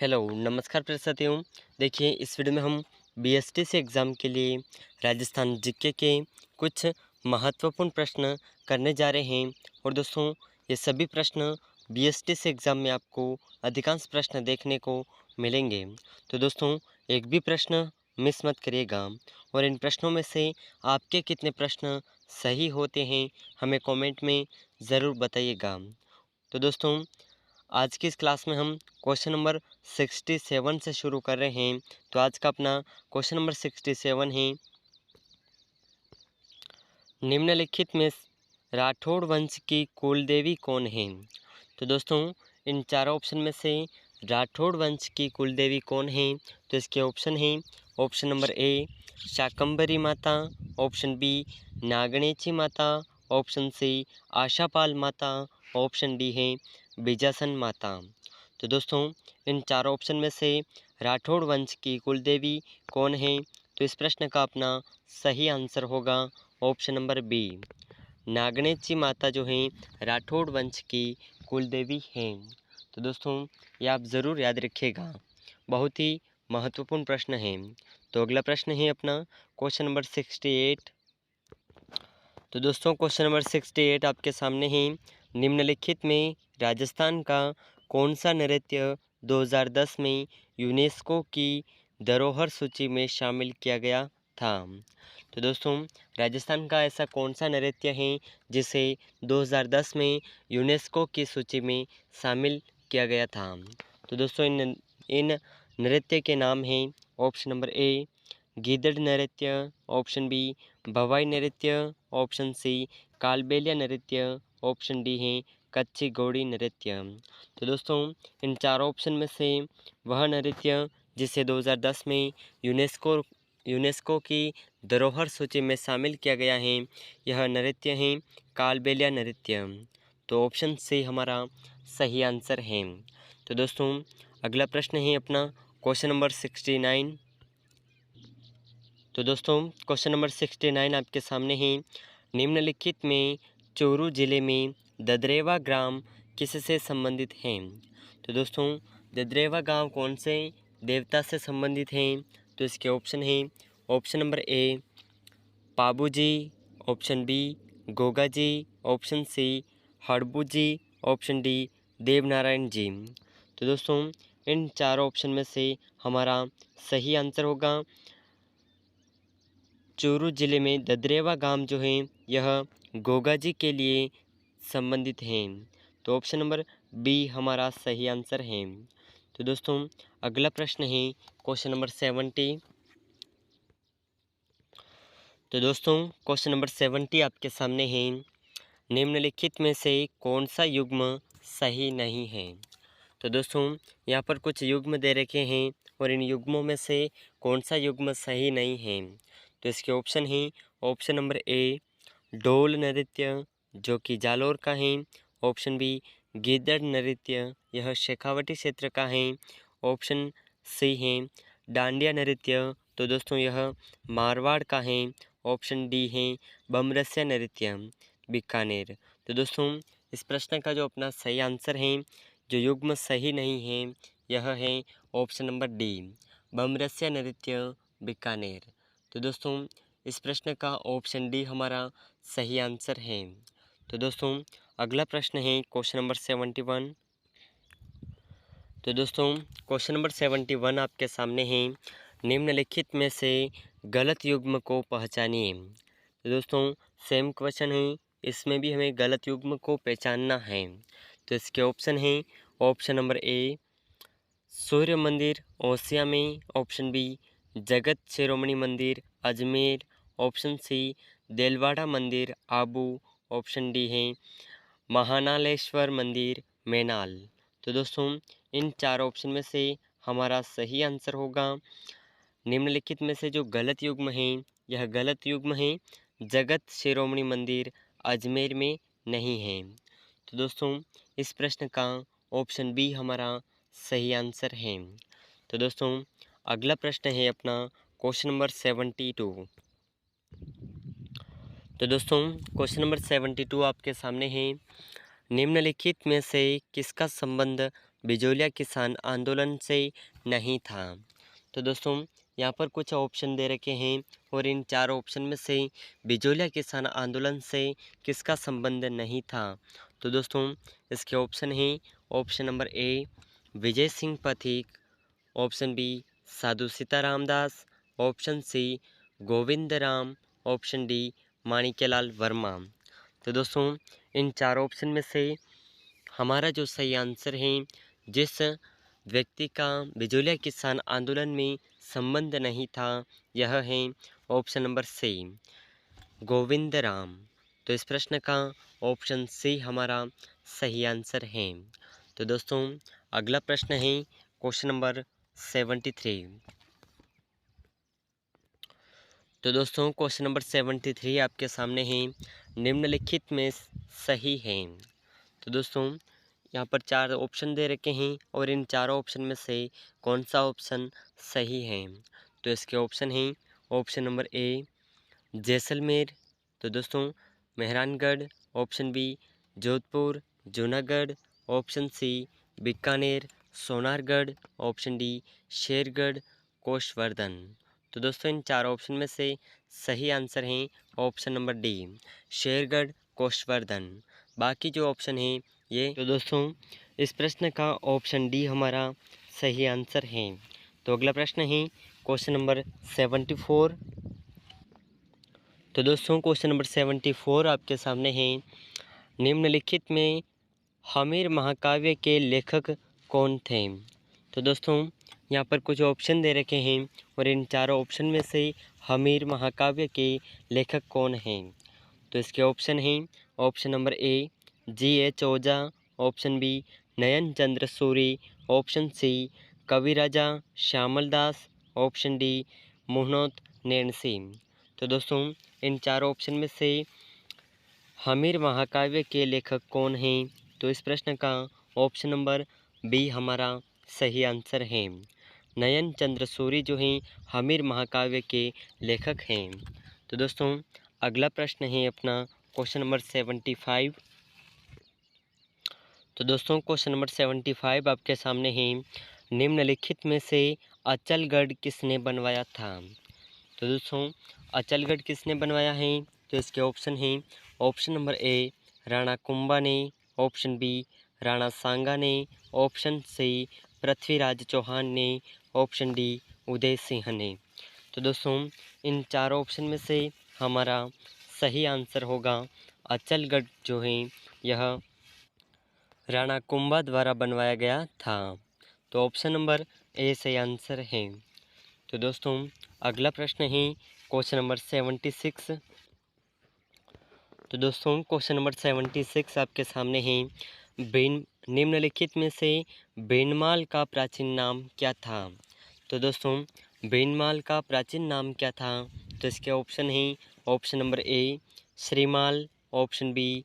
Hello, नमस्कार प्रिय साथियों। देखिए इस वीडियो में हम बीएसटीसी एग्ज़ाम के लिए राजस्थान जीके के कुछ महत्वपूर्ण प्रश्न करने जा रहे हैं। और दोस्तों ये सभी प्रश्न बीएसटीसी एग्ज़ाम में आपको अधिकांश प्रश्न देखने को मिलेंगे। तो दोस्तों एक भी प्रश्न मिस मत करिएगा। और इन प्रश्नों में से आपके कितने प्रश्न सही होते हैं हमें कमेंट में ज़रूर बताइएगा। तो दोस्तों आज की इस क्लास में हम क्वेश्चन नंबर 67 से शुरू कर रहे हैं। तो आज का अपना क्वेश्चन नंबर 67 है, निम्नलिखित में राठौड़ वंश की कुल देवी कौन है। तो दोस्तों इन चारों ऑप्शन में से राठौड़ वंश की कुल देवी कौन है। तो इसके ऑप्शन हैं, ऑप्शन नंबर ए शाकंभरी माता, ऑप्शन बी नागणेची माता, ऑप्शन सी आशापाल माता, ऑप्शन डी है बीजासन माता। तो दोस्तों इन चारों ऑप्शन में से राठौड़ वंश की कुल देवी कौन है। तो इस प्रश्न का अपना सही आंसर होगा ऑप्शन नंबर बी, नागणेची माता जो हैं राठौड़ वंश की कुल देवी हैं। तो दोस्तों ये आप ज़रूर याद रखिएगा, बहुत ही महत्वपूर्ण प्रश्न है। तो अगला प्रश्न है अपना क्वेश्चन नंबर 68। तो दोस्तों क्वेश्चन नंबर 68 आपके सामने है, निम्नलिखित में राजस्थान का कौन सा नृत्य 2010 में यूनेस्को की धरोहर सूची में शामिल किया गया था। तो दोस्तों राजस्थान का ऐसा कौन सा नृत्य है जिसे 2010 में यूनेस्को की सूची में शामिल किया गया था। तो दोस्तों इन नृत्य के नाम हैं, ऑप्शन नंबर ए गीदड़ नृत्य, ऑप्शन बी भवाई नृत्य, ऑप्शन सी कालबेलिया नृत्य, ऑप्शन डी है कच्ची घोड़ी नृत्य। तो दोस्तों इन चारों ऑप्शन में से वह नृत्य जिसे 2010 में यूनेस्को की धरोहर सूची में शामिल किया गया है, यह नृत्य है कालबेलिया नृत्य। तो ऑप्शन सी हमारा सही आंसर है। तो दोस्तों अगला प्रश्न है अपना क्वेश्चन नंबर 69। तो दोस्तों क्वेश्चन नंबर 69 आपके सामने है, निम्नलिखित में चूरू जिले में ददरेवा ग्राम किससे संबंधित हैं। तो दोस्तों ददरेवा गांव कौन से देवता से संबंधित हैं। तो इसके ऑप्शन हैं, option number A Pabu ji, option B Goga ji, option C Harbu ji, option D Devnarayan ji. तो दोस्तों इन चारों ऑप्शन में से हमारा सही आंसर होगा चूरू जिले में ददरेवा गांव जो है यह गोगा जी के लिए संबंधित हैं। तो ऑप्शन नंबर बी हमारा सही आंसर है। तो दोस्तों अगला प्रश्न है क्वेश्चन नंबर 70। तो दोस्तों क्वेश्चन नंबर 70 आपके सामने है, निम्नलिखित में से कौन सा युग्म सही नहीं है। तो दोस्तों यहाँ पर कुछ युग्म दे रखे हैं और इन युग्मों में से कौन सा युग्म सही नहीं है। तो इसके ऑप्शन हैं, ऑप्शन नंबर ए ढोल नृत्य जो कि जालोर का है, ऑप्शन बी गीदड़ नृत्य यह शेखावटी क्षेत्र का है, ऑप्शन सी है डांडिया नृत्य तो दोस्तों यह मारवाड़ का है, ऑप्शन डी है बमरसिया नृत्य बीकानेर। तो दोस्तों इस प्रश्न का जो अपना सही आंसर है, जो युग्म सही नहीं है, यह है ऑप्शन नंबर डी बमरसिया नृत्य बीकानेर। तो दोस्तों इस प्रश्न का ऑप्शन डी हमारा सही आंसर है। तो दोस्तों अगला प्रश्न है क्वेश्चन नंबर 71। तो दोस्तों क्वेश्चन नंबर 71 आपके सामने है, निम्नलिखित में से गलत युग्म को पहचानिए। तो दोस्तों सेम क्वेश्चन है, इसमें भी हमें गलत युग्म को पहचानना है। तो इसके ऑप्शन हैं, ऑप्शन नंबर ए सूर्य मंदिर ओसिया में, ऑप्शन बी जगत शिरोमणि मंदिर अजमेर, ऑप्शन सी देलवाड़ा मंदिर आबू, ऑप्शन डी है महानालेश्वर मंदिर मैनाल। तो दोस्तों इन चार ऑप्शन में से हमारा सही आंसर होगा, निम्नलिखित में से जो गलत युग्म है यह गलत युग्म है जगत शिरोमणि मंदिर अजमेर में नहीं है। तो दोस्तों इस प्रश्न का ऑप्शन बी हमारा सही आंसर है। तो दोस्तों अगला प्रश्न है अपना क्वेश्चन नंबर 72। तो दोस्तों क्वेश्चन नंबर 72 आपके सामने है, निम्नलिखित में से किसका संबंध बिजोलिया किसान आंदोलन से नहीं था। तो दोस्तों यहाँ पर कुछ ऑप्शन दे रखे हैं और इन चार ऑप्शन में से बिजोलिया किसान आंदोलन से किसका संबंध नहीं था। तो दोस्तों इसके ऑप्शन हैं option number A Vijay Singh Pathik, option B Sadhu Sitaram Das, option C Govind Ram, option D Manikyalal Verma. तो दोस्तों इन चार ऑप्शन में से हमारा जो सही आंसर है, जिस व्यक्ति का बिजोलिया किसान आंदोलन में संबंध नहीं था, यह है option number C Govind Ram. तो इस प्रश्न का ऑप्शन सी हमारा सही आंसर है। तो दोस्तों अगला प्रश्न है क्वेश्चन नंबर 73। तो दोस्तों क्वेश्चन नंबर 73 आपके सामने है, निम्नलिखित में सही है। तो दोस्तों यहाँ पर चार ऑप्शन दे रखे हैं और इन चारों ऑप्शन में से कौन सा ऑप्शन सही है। तो इसके ऑप्शन हैं ऑप्शन नंबर ए जैसलमेर, तो दोस्तों Mehrangarh, option B Jodhpur Junagarh, option C Bikaner Sonargarh, option D Shergarh Koshvardhan. तो दोस्तों इन चार ऑप्शन में से सही आंसर है option number D Shergarh Koshvardhan. बाकी जो ऑप्शन है ये, तो दोस्तों इस प्रश्न का ऑप्शन डी हमारा सही आंसर है। तो अगला प्रश्न है क्वेश्चन नंबर 74। तो दोस्तों क्वेश्चन नंबर 74 आपके सामने है, निम्नलिखित में हमीर महाकाव्य के लेखक कौन थे। तो दोस्तों यहाँ पर कुछ ऑप्शन दे रखे हैं और इन चारों ऑप्शन में से हमीर महाकाव्य के लेखक कौन हैं। तो इसके ऑप्शन हैं option number A G H. Ojha, option B Nayan Chandra Suri, option C Kaviraja Shyamal Das, option D Muhnot Nain Singh. तो दोस्तों इन चार ऑप्शन में से हमीर महाकाव्य के लेखक कौन हैं। तो इस प्रश्न का ऑप्शन नंबर बी हमारा सही आंसर है। नयन चंद्र सूरी जो हैं हमीर महाकाव्य के लेखक हैं। तो दोस्तों अगला प्रश्न है अपना क्वेश्चन नंबर 75। तो दोस्तों क्वेश्चन नंबर 75 आपके सामने है, निम्नलिखित में से अचलगढ़ किसने बनवाया था। तो दोस्तों अचलगढ़ किसने बनवाया है। तो इसके ऑप्शन हैं ऑप्शन नंबर ए राणा कुंभा ने, ऑप्शन बी राणा सांगा ने, ऑप्शन सी पृथ्वीराज चौहान ने, ऑप्शन डी उदय सिंह ने। तो दोस्तों इन चारों ऑप्शन में से हमारा सही आंसर होगा अचलगढ़ जो है यह राणा कुंभा द्वारा बनवाया गया था। तो ऑप्शन नंबर ए सही आंसर है। तो दोस्तों अगला प्रश्न है क्वेश्चन नंबर 76। तो दोस्तों क्वेश्चन नंबर 76 आपके सामने है, निम्नलिखित में से बेनमाल का प्राचीन नाम क्या था। तो दोस्तों बेनमाल का प्राचीन नाम क्या था। तो इसके ऑप्शन हैं option number A Shrimal, option B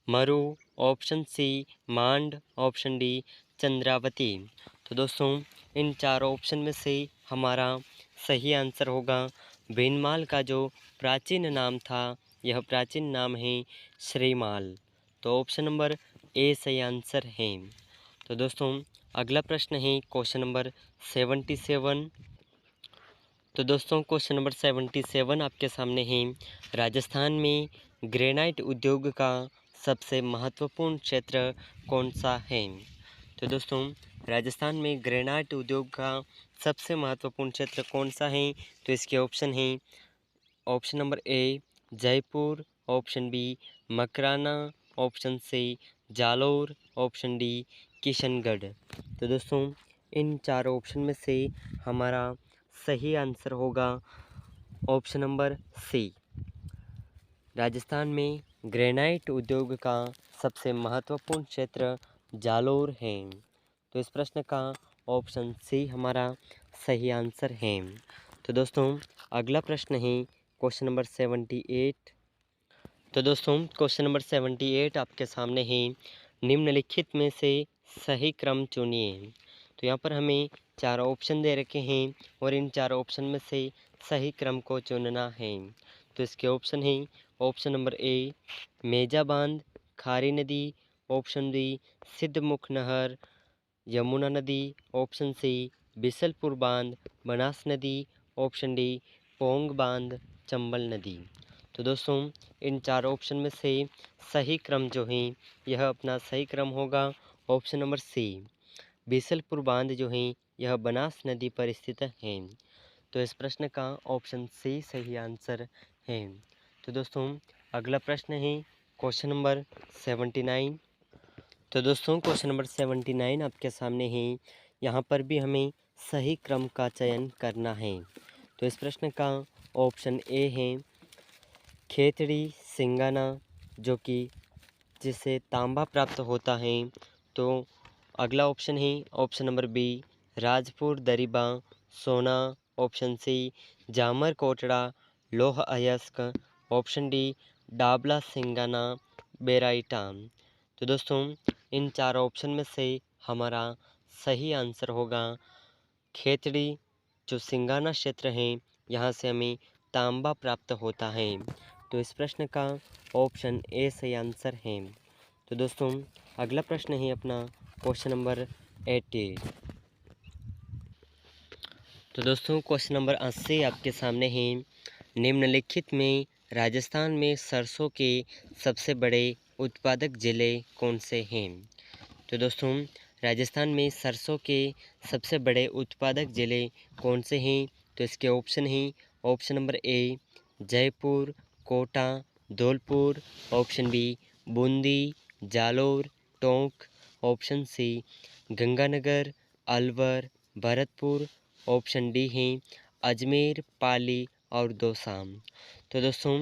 Maru, option C Mand, option D Chandravati. तो दोस्तों इन चारों ऑप्शन में से हमारा सही आंसर होगा बेनमाल का जो प्राचीन नाम था यह प्राचीन नाम है श्रीमाल। तो ऑप्शन नंबर ए सही आंसर है। तो दोस्तों अगला प्रश्न है क्वेश्चन नंबर 77। तो दोस्तों क्वेश्चन नंबर 77 आपके सामने है, राजस्थान में ग्रेनाइट उद्योग का सबसे महत्वपूर्ण क्षेत्र कौन सा है। तो दोस्तों राजस्थान में ग्रेनाइट उद्योग का सबसे महत्वपूर्ण क्षेत्र कौन सा है। तो इसके ऑप्शन हैं option number A Jaipur, option B Makrana, option C Jalore, option D Kishangarh. तो दोस्तों इन चारों ऑप्शन में से हमारा सही आंसर होगा ऑप्शन नंबर सी। राजस्थान में ग्रेनाइट उद्योग का सबसे महत्वपूर्ण क्षेत्र जालोर है। तो इस प्रश्न का ऑप्शन सी हमारा सही आंसर है। तो दोस्तों अगला प्रश्न है क्वेश्चन नंबर 78। तो दोस्तों क्वेश्चन नंबर 78 आपके सामने है, निम्नलिखित में से सही क्रम चुनिए। तो यहाँ पर हमें चार ऑप्शन दे रखे हैं और इन चार ऑप्शन में से सही क्रम को चुनना है। तो इसके ऑप्शन हैं ऑप्शन नंबर ए मेजा बांध, खारी नदी, ऑप्शन बी सिद्धमुख नहर, यमुना नदी, ऑप्शन सी बिसलपुर बांध, बनास नदी, ऑप्शन डी पोंग बांध, चंबल नदी। तो दोस्तों इन चार ऑप्शन में से सही क्रम जो है यह अपना सही क्रम होगा ऑप्शन नंबर सी, बिसलपुर बांध जो है यह बनास नदी पर स्थित है। तो इस प्रश्न का ऑप्शन सी सही आंसर है। तो दोस्तों अगला प्रश्न है क्वेश्चन नंबर 79। तो दोस्तों क्वेश्चन नंबर 79 आपके सामने है। यहाँ पर भी हमें सही क्रम का चयन करना है। तो इस प्रश्न का ऑप्शन ए है खेतड़ी सिंगाना, जो कि जिससे तांबा प्राप्त होता है। तो अगला ऑप्शन है option number B Rajpur Dariba सोना, ऑप्शन सी जामर कोटड़ा लोह अयस्क, ऑप्शन डी डाबला सिंगाना बेराइटा। तो दोस्तों इन चार ऑप्शन में से हमारा सही आंसर होगा खेतड़ी, जो सिंगाना क्षेत्र है यहाँ से हमें तांबा प्राप्त होता है। तो इस प्रश्न का ऑप्शन ए सही आंसर है। तो दोस्तों अगला प्रश्न है अपना क्वेश्चन नंबर 80। तो दोस्तों क्वेश्चन नंबर 80 आपके सामने है। निम्नलिखित में राजस्थान में सरसों के सबसे बड़े उत्पादक जिले कौन से हैं? तो दोस्तों राजस्थान में सरसों के सबसे बड़े उत्पादक जिले कौन से हैं? तो इसके ऑप्शन हैं option number A Jaipur, Kota, Dholpur, option B Bundi, Jalore, Tonk, option C Ganganagar, Alwar, Bharatpur, option D है अजमेर, पाली और दौसा। तो दोस्तों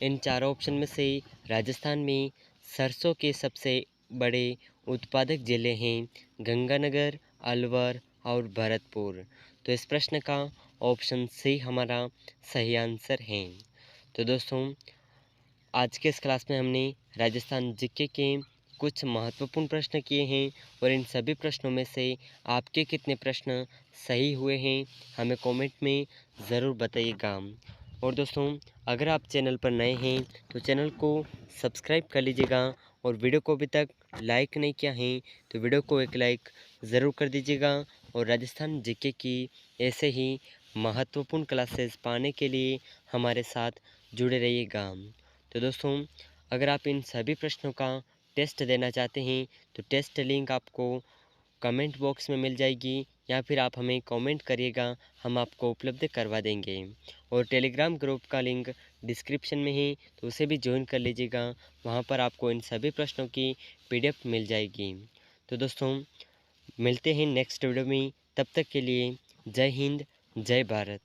इन चारों ऑप्शन में से राजस्थान में सरसों के सबसे बड़े उत्पादक जिले हैं गंगानगर, अलवर और भरतपुर। तो इस प्रश्न का ऑप्शन सी हमारा सही आंसर है। तो दोस्तों आज के इस क्लास में हमने राजस्थान जीके के कुछ महत्वपूर्ण प्रश्न किए हैं और इन सभी प्रश्नों में से आपके कितने प्रश्न सही हुए हैं हमें कमेंट में ज़रूर बताइएगा। और दोस्तों अगर आप चैनल पर नए हैं तो चैनल को सब्सक्राइब कर लीजिएगा और वीडियो को अभी तक लाइक नहीं किया है तो वीडियो को एक लाइक ज़रूर कर दीजिएगा। और राजस्थान जीके की ऐसे ही महत्वपूर्ण क्लासेस पाने के लिए हमारे साथ जुड़े रहिएगा। तो दोस्तों अगर आप इन सभी प्रश्नों का टेस्ट देना चाहते हैं तो टेस्ट लिंक आपको कमेंट बॉक्स में मिल जाएगी या फिर आप हमें कमेंट करिएगा, हम आपको उपलब्ध करवा देंगे। और टेलीग्राम ग्रुप का लिंक डिस्क्रिप्शन में है तो उसे भी ज्वाइन कर लीजिएगा, वहाँ पर आपको इन सभी प्रश्नों की PDF मिल जाएगी। तो दोस्तों मिलते हैं नेक्स्ट वीडियो में, तब तक के लिए जय हिंद, जय भारत।